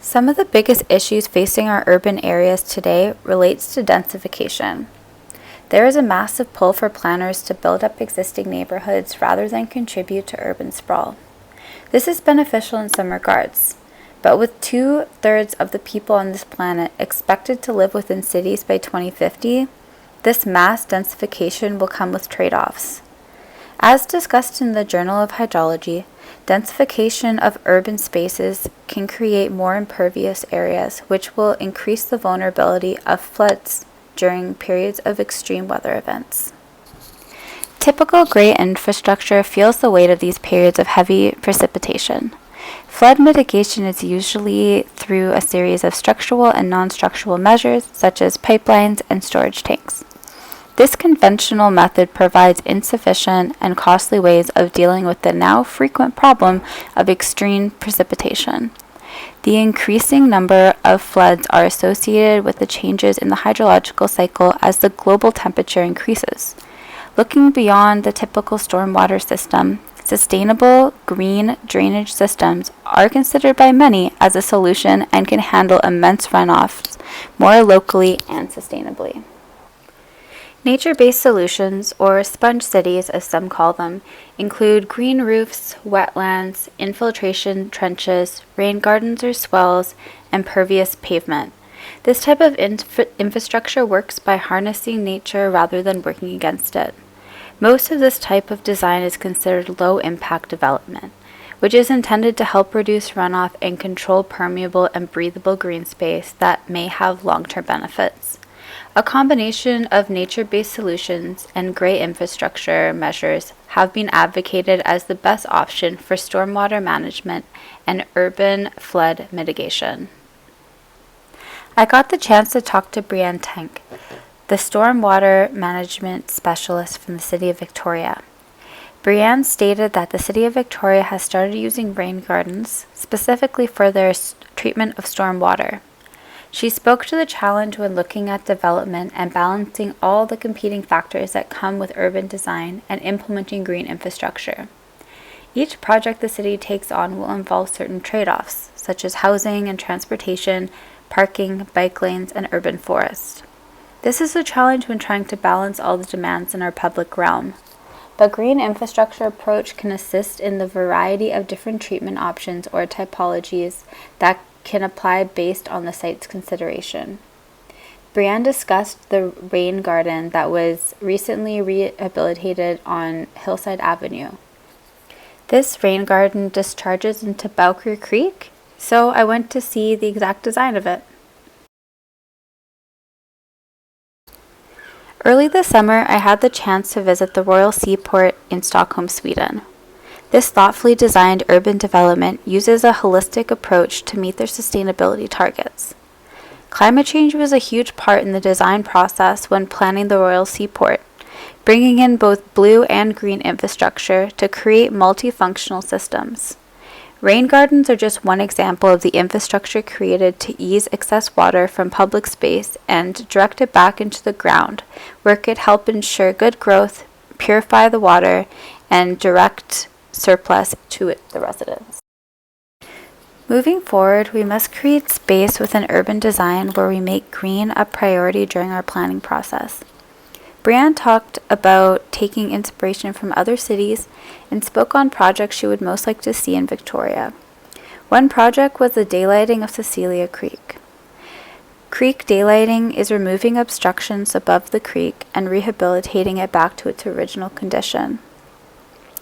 Some of the biggest issues facing our urban areas today relates to densification. There is a massive pull for planners to build up existing neighborhoods rather than contribute to urban sprawl. This is beneficial in some regards, but with 2/3 of the people on this planet expected to live within cities by 2050, this mass densification will come with trade-offs. As discussed in the Journal of Hydrology, densification of urban spaces can create more impervious areas, which will increase the vulnerability of floods during periods of extreme weather events. Typical gray infrastructure feels the weight of these periods of heavy precipitation. Flood mitigation is usually through a series of structural and non-structural measures, such as pipelines and storage tanks. This conventional method provides insufficient and costly ways of dealing with the now frequent problem of extreme precipitation. The increasing number of floods are associated with the changes in the hydrological cycle as the global temperature increases. Looking beyond the typical stormwater system, sustainable green drainage systems are considered by many as a solution and can handle immense runoffs more locally and sustainably. Nature-based solutions, or sponge cities as some call them, include green roofs, wetlands, infiltration trenches, rain gardens or swells, and pervious pavement. This type of infrastructure works by harnessing nature rather than working against it. Most of this type of design is considered low-impact development, which is intended to help reduce runoff and control permeable and breathable green space that may have long-term benefits. A combination of nature-based solutions and gray infrastructure measures have been advocated as the best option for stormwater management and urban flood mitigation. I got the chance to talk to Brianne Tank, the stormwater management specialist from the City of Victoria. Brianne stated that the City of Victoria has started using rain gardens specifically for their treatment of stormwater. She spoke to the challenge when looking at development and balancing all the competing factors that come with urban design and implementing green infrastructure. Each project the city takes on will involve certain trade-offs, such as housing and transportation, parking, bike lanes, and urban forests. This is a challenge when trying to balance all the demands in our public realm. But green infrastructure approach can assist in the variety of different treatment options or typologies that can apply based on the site's consideration. Brianne discussed the rain garden that was recently rehabilitated on Hillside Avenue. This rain garden discharges into Bowker Creek, so I went to see the exact design of it. Early this summer, I had the chance to visit the Royal Seaport in Stockholm, Sweden. This thoughtfully designed urban development uses a holistic approach to meet their sustainability targets. Climate change was a huge part in the design process when planning the Royal Seaport, bringing in both blue and green infrastructure to create multifunctional systems. Rain gardens are just one example of the infrastructure created to ease excess water from public space and direct it back into the ground, where it could help ensure good growth, purify the water, and direct surplus to the residents. Moving forward, we must create space within urban design where we make green a priority during our planning process. Brianne talked about taking inspiration from other cities and spoke on projects she would most like to see in Victoria. One project was the daylighting of Cecilia Creek. Creek daylighting is removing obstructions above the creek and rehabilitating it back to its original condition.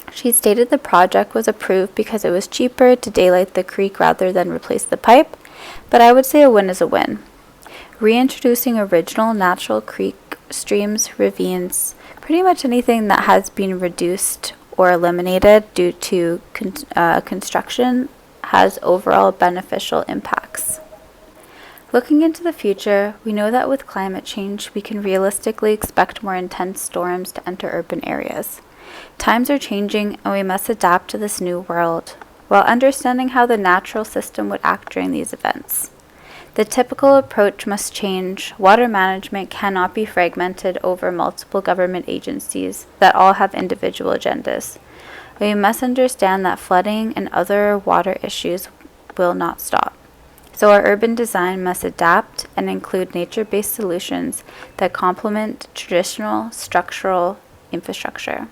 She stated the project was approved because it was cheaper to daylight the creek rather than replace the pipe, but I would say a win is a win. Reintroducing original natural creek streams, ravines, pretty much anything that has been reduced or eliminated due to construction has overall beneficial impacts. Looking into the future, we know that with climate change, we can realistically expect more intense storms to enter urban areas. Times are changing and we must adapt to this new world, while understanding how the natural system would act during these events. The typical approach must change. Water management cannot be fragmented over multiple government agencies that all have individual agendas. We must understand that flooding and other water issues will not stop. So our urban design must adapt and include nature-based solutions that complement traditional structural infrastructure.